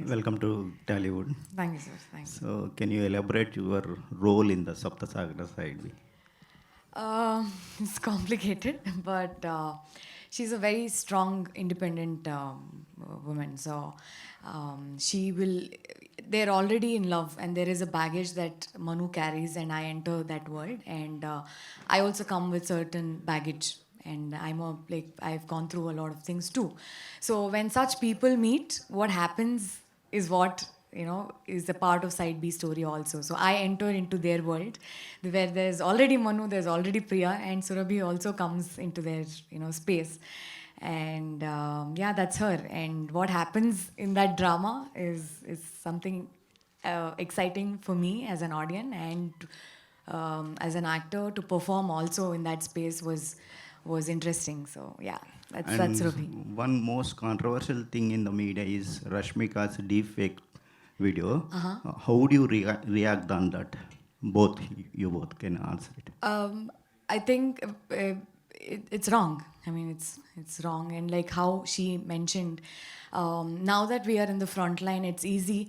Welcome to Tollywood. Thank you, sir. Thank you. So, can you elaborate your role in the Saptasagar side? It's complicated, but she's a very strong, independent woman. So she will. They're already in love, and there is a baggage that Manu carries, and I enter that world, and I also come with certain baggage. And I've gone through a lot of things too. So when such people meet, what happens is what is a part of side B story also. So I enter into their world where there's already Manu, there's already Priya, and Surabhi also comes into their space. And yeah, that's her. And what happens in that drama is something exciting for me as an audience, and as an actor to perform also in that space was interesting. So yeah, that's And Surabhi. one most controversial thing in the media is Rashmika's deepfake video. How would you react on that? You both can answer it. I think it's wrong. I mean, it's wrong, and like how she mentioned, now that we are in the front line, it's easy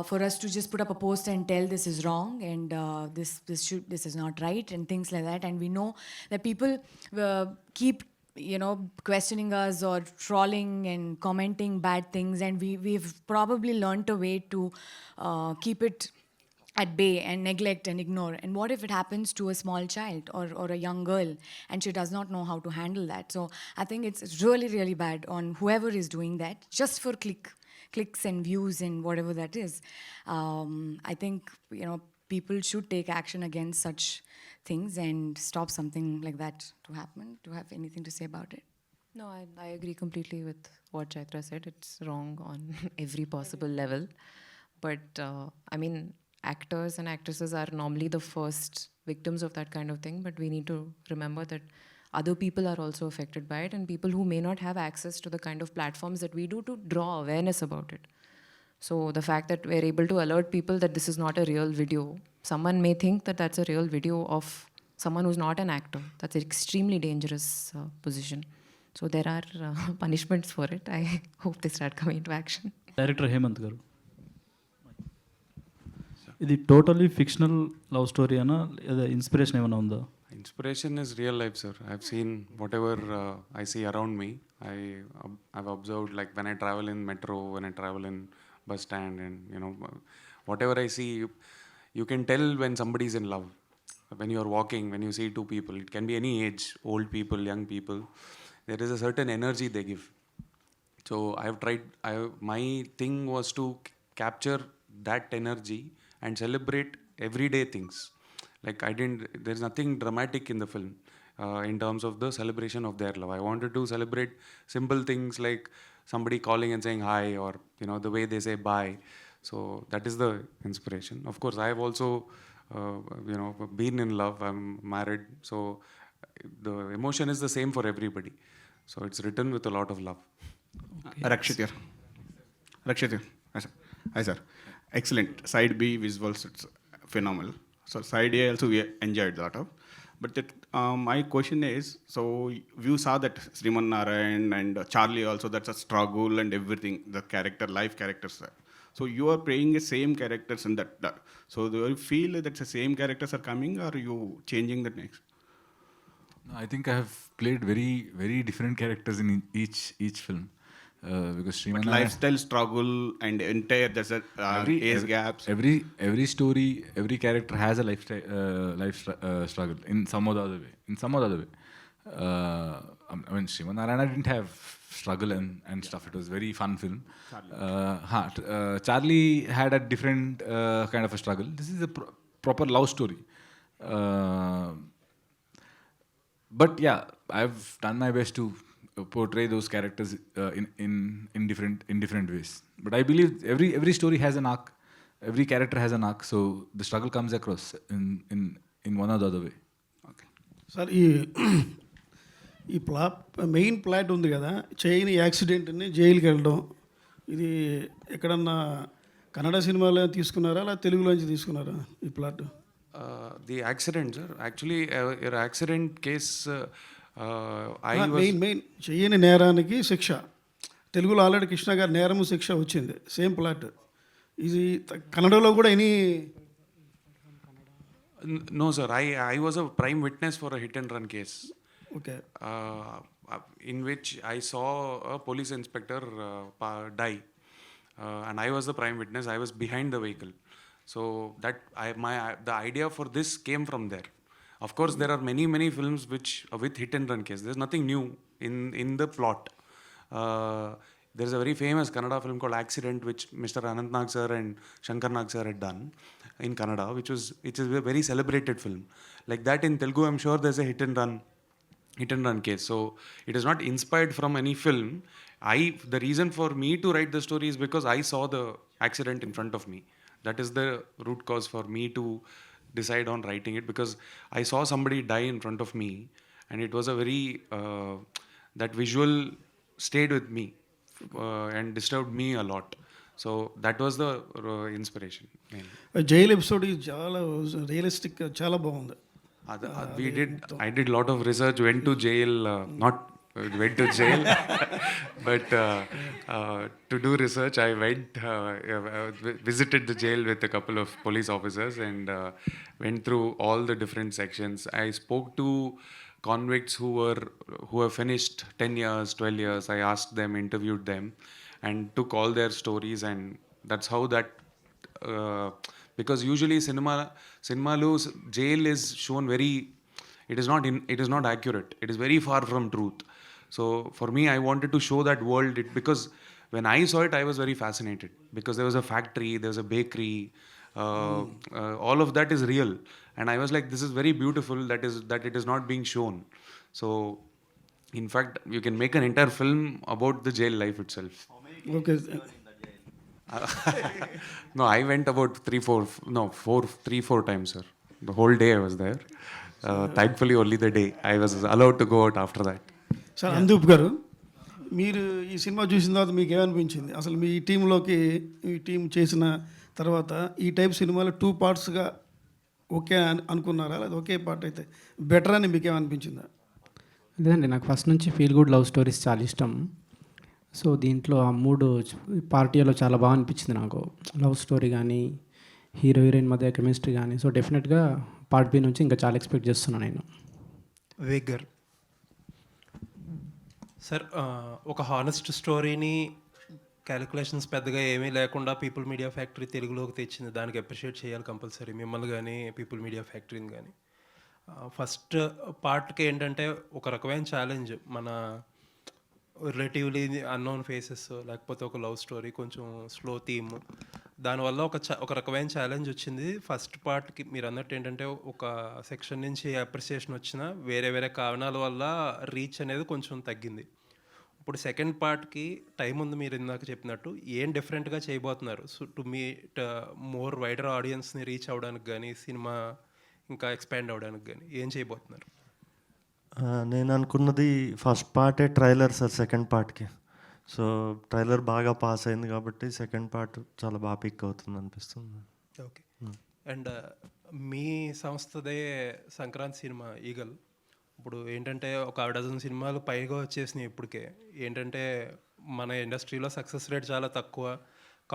for us to just put up a post and tell this is wrong, and this is not right, and things like that. And we know that people keep questioning us or trolling and commenting bad things, and we've probably learned a way to keep it at bay and neglect and ignore. And what if it happens to a small child or a young girl and she does not know how to handle that? So I think it's really, really bad on whoever is doing that just for clicks and views and whatever that is. I think people should take action against such things and stop something like that to happen. Do you have anything to say about it? No, I agree completely with what Chaitra said. It's wrong on every possible level. But I mean, actors and actresses are normally the first victims of that kind of thing. But we need to remember that other people are also affected by it, and people who may not have access to the kind of platforms that we do to draw awareness about it. So the fact that we're able to alert people that this is not a real video, someone may think that that's a real video of someone who's not an actor. That's an extremely dangerous position. So there are punishments for it. I hope they start coming into action. Director Hemanth గారు, ఇది totally fictional love story అనా లేదా inspiration ఏమైనా ఉందా? Inspiration is real life, sir. I've seen whatever I see around me. I've observed, like when I travel in metro, when I travel in bus stand, and whatever I see, you can tell when somebody's in love. When you're walking, when you see two people, it can be any age, old people, young people. There is a certain energy they give. So I've tried. My thing was to capture that energy and celebrate everyday things. Like there's nothing dramatic in the film in terms of the celebration of their love. I wanted to celebrate simple things like somebody calling and saying hi, or the way they say bye. So that is the inspiration. Of course, I have also been in love. I'm married, so the emotion is the same for everybody. So it's written with a lot of love. Rakshit here. Rakshit here. Hi, sir. Hi, sir. Excellent. Side B visuals, it's phenomenal. So side A also we enjoyed a lot of. But my question is, so you saw that Sriman Narayan and Charlie also, that's a struggle and everything, the character, life characters. So you are playing the same characters in that. So do you feel that the same characters are coming, or are you changing the next? No, I think I have played very, very different characters in each film. Because But lifestyle struggle and entire, there's a age gaps. Every story, every character has a life struggle in some or the other way. I mean, Sriman Narayana didn't have struggle and stuff. It was very fun film. Charlie had a different kind of a struggle. This is a proper love story. But yeah, I've done my best to portray those characters in different ways. But I believe every story has an arc, every character has an arc, so the struggle comes across in one or the other way. Okay. Sir ఈ main plot ఉంది కదా, chain యాక్సిడెంట్ని జైలుకి వెళ్ళడం, ఇది ఎక్కడన్నా కన్నడ సినిమాలో తీసుకున్నారా అలా తెలుగులోంచి తీసుకున్నారా ఈ plot? The accident, sir. Actually, your accident case. Main చేయని నేరానికి శిక్ష తెలుగులో ఆల్రెడీ కృష్ణ గారు నేరము శిక్ష వచ్చింది, సేమ్ ప్లాట్. ఇది కన్నడలో కూడా any? No, sir. I was a prime witness for a hit and run case. Okay. In which I saw a police inspector die, and I was the prime witness. I was behind the vehicle, so that the idea for this came from there. Of course, there are many films which with hit and run case. There's nothing new in the plot. There's a very famous Kannada film called Accident, which Mr. Anant Nag sir and Shankar Nag sir had done in Kannada, which is a very celebrated film. Like that in Telugu, I'm sure there's a hit and run case. So it is not inspired from any film. The reason for me to write the story is because I saw the accident in front of me. That is the root cause for me to decide on writing it, because I saw somebody die in front of me, and it was a very that visual stayed with me and disturbed me a lot. So that was the inspiration mainly. Jail episode చాలా realistic, చాలా బాగుంది. I did lot of research, went to jail, not went to jail, but to do research, I visited the jail with a couple of police officers and went through all the different sections. I spoke to convicts who have finished 10 years, 12 years. I asked them, interviewed them, and took all their stories, and that's how that. Because usually cinemalu jail is shown very, it is not accurate. It is very far from truth. So for me, I wanted to show that world, because when I saw it, I was very fascinated, because there was a factory, there was a bakery, all of that is real, and I was like, this is very beautiful that it is not being shown. So in fact, you can make an entire film about the jail life itself. Okay. No, I went about 3-4 times, sir. The whole day I was there. Thankfully, only the day I was allowed to go out after that. Sir అందూప్ గారు, మీరు ఈ cinema చూసిన తర్వాత మీకు ఏమనిపించింది? అసలు మీ టీంలోకి ఈ టీం చేసిన తర్వాత ఈ టైప్ సినిమాలు 2 పార్ట్స్గా ఓకే అనుకున్నారా, లేదా ఒకే పార్ట్ అయితే బెటర్ అని మీకు ఏమనిపించిందా? లేదండి, నాకు ఫస్ట్ నుంచి ఫీల్ గుడ్ లవ్ స్టోరీస్ చాలా ఇష్టం. సో దీంట్లో ఆ 3 పార్టీలో చాలా బాగా అనిపించింది నాకు. లవ్ స్టోరీ కానీ, హీరో హీరోయిన్ మధ్య కెమిస్ట్రీ కానీ. సో డెఫినెట్గా పార్ట్ బి నుంచి ఇంకా చాలా ఎక్స్పెక్ట్ చేస్తున్నాను నేను. వేగర్ సార్, ఒక హానెస్ట్ స్టోరీని క్యాలిక్యులేషన్స్ పెద్దగా ఏమీ లేకుండా పీపుల్ మీడియా ఫ్యాక్టరీ తెలుగులోకి తెచ్చింది. దానికి అప్రిషియేట్ చేయాలి కంపల్సరీ, మిమ్మల్ని కానీ పీపుల్ మీడియా ఫ్యాక్టరీని కానీ. ఫస్ట్ పార్ట్కి ఏంటంటే ఒక రకమైన ఛాలెంజ్, మన రిలేటివ్లీ అన్నోన్ ఫేసెస్, లేకపోతే ఒక లవ్ స్టోరీ, కొంచెం స్లో థీమ్, దానివల్ల ఒక రకమైన ఛాలెంజ్ వచ్చింది. ఫస్ట్ పార్ట్కి మీరు అన్నట్టు ఏంటంటే ఒక సెక్షన్ నుంచి అప్రిసియేషన్ వచ్చినా వేరే కారణాల వల్ల రీచ్ అనేది కొంచెం తగ్గింది. ఇప్పుడు సెకండ్ పార్ట్కి టైం ఉంది, మీరు ఇందాక చెప్పినట్టు ఏం డిఫరెంట్గా చేయబోతున్నారు? So to meet more wider ఆడియన్స్ని రీచ్ అవ్వడానికి కానీ, సినిమా ఇంకా ఎక్స్పాండ్ అవ్వడానికి కానీ ఏం చేయబోతున్నారు? నేను అనుకున్నది ఫస్ట్ పార్టే ట్రైలర్ సార్ సెకండ్ పార్ట్కి. సో ట్రైలర్ బాగా పాస్ అయింది కాబట్టి సెకండ్ పార్ట్ చాలా బాగా పిక్ అవుతుంది అనిపిస్తుంది. ఓకే. అండ్ మీ సంస్థదే సంక్రాంతి సినిమా ఈగల్, ఇప్పుడు ఏంటంటే ఒక 10 సినిమాలు పైగా వచ్చేసినాయి ఇప్పటికే. ఏంటంటే మన ఇండస్ట్రీలో సక్సెస్ రేట్ చాలా తక్కువ.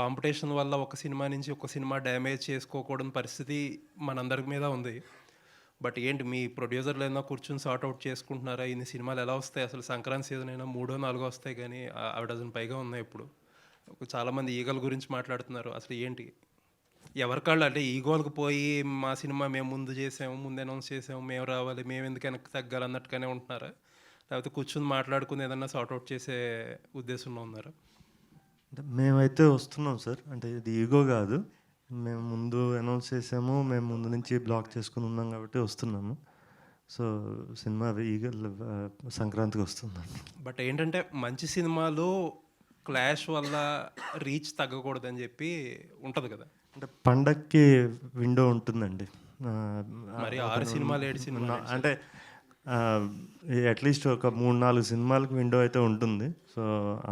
కాంపిటీషన్ వల్ల ఒక సినిమా నుంచి ఒక సినిమా డ్యామేజ్ చేసుకోకూడని పరిస్థితి మనందరి మీద ఉంది. బట్ ఏంటి మీ ప్రొడ్యూసర్లు ఏదైనా కూర్చొని సార్ట్అవుట్ చేసుకుంటున్నారా? ఇన్ని సినిమాలు ఎలా వస్తాయి అసలు? సంక్రాంతి సీజన్ అయినా 3-4 వస్తాయి, కానీ 10 పైగా ఉన్నాయి ఇప్పుడు. చాలామంది ఈగల గురించి మాట్లాడుతున్నారు. అసలు ఏంటి ఎవరికాళ్ళు అంటే ఈగోలకు పోయి మా సినిమా మేము ముందు చేసాము, ముందు అనౌన్స్ చేసాము, మేము రావాలి, మేము ఎందుకు వెనక్కి తగ్గాలి అన్నట్టుగానే ఉంటున్నారా? లేకపోతే కూర్చొని మాట్లాడుకుని ఏదన్నా సార్ట్అవుట్ చేసే ఉద్దేశంలో ఉన్నారా? అంటే మేమైతే వస్తున్నాం సార్, అంటే ఇది ఈగో కాదు. మేము ముందు అనౌన్స్ చేసాము, మేము ముందు నుంచి బ్లాక్ చేసుకుని ఉన్నాం కాబట్టి వస్తున్నాము. సో సినిమా ఈగల్ సంక్రాంతికి వస్తుందండి. బట్ ఏంటంటే మంచి సినిమాలు క్లాష్ వల్ల రీచ్ తగ్గకూడదని చెప్పి ఉంటుంది కదా. అంటే పండక్కి విండో ఉంటుందండి. మరి 6 సినిమాలు 7 సినిమాలు అంటే అట్లీస్ట్ ఒక 3-4 సినిమాలకు విండో అయితే ఉంటుంది. సో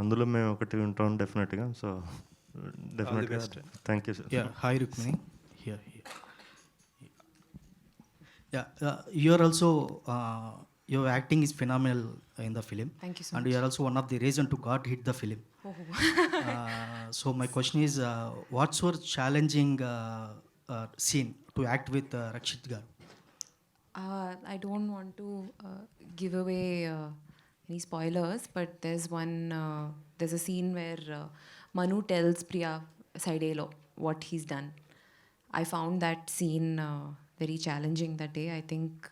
అందులో మేము ఒకటి ఉంటాం డెఫినెట్గా. సో డెఫినెట్గా thank you sir. Hi Rukmini. You are also your acting is phenomenal in the film. Thank you so And much. you are also one of the reason to God hit the film. So my question is, what's your challenging scene to act with Rakshit garu? I don't want to give away any spoilers, but there's a scene where Manu tells Priya Saidelo what he's done. I found that scene very challenging that day. I think,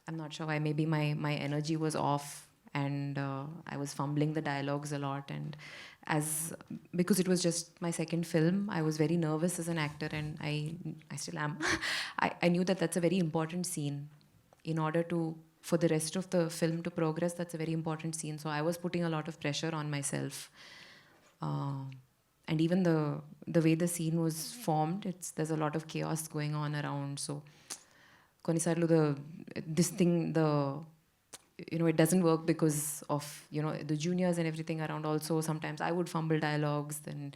I'm not sure why, maybe my energy was off, and I was fumbling the dialogues a lot, and because it was just my second film, I was very nervous as an actor, and I still am. I knew that that's a very important scene in order to, for the rest of the film to progress. That's a very important scene, so I was putting a lot of pressure on myself. And even the way the scene was formed, there's a lot of chaos going on around, so konisarlu this thing, it doesn't work because of the juniors and everything around. Also sometimes I would fumble dialogues, and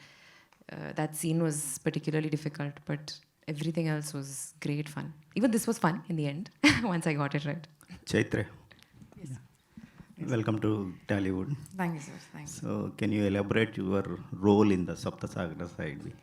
that scene was particularly difficult, but everything else was great fun. Even this was fun in the end once I got it right. Chaitra, welcome to Tollywood. Thank you, sir. Thank you. So can you elaborate your role in the Saptasagar side?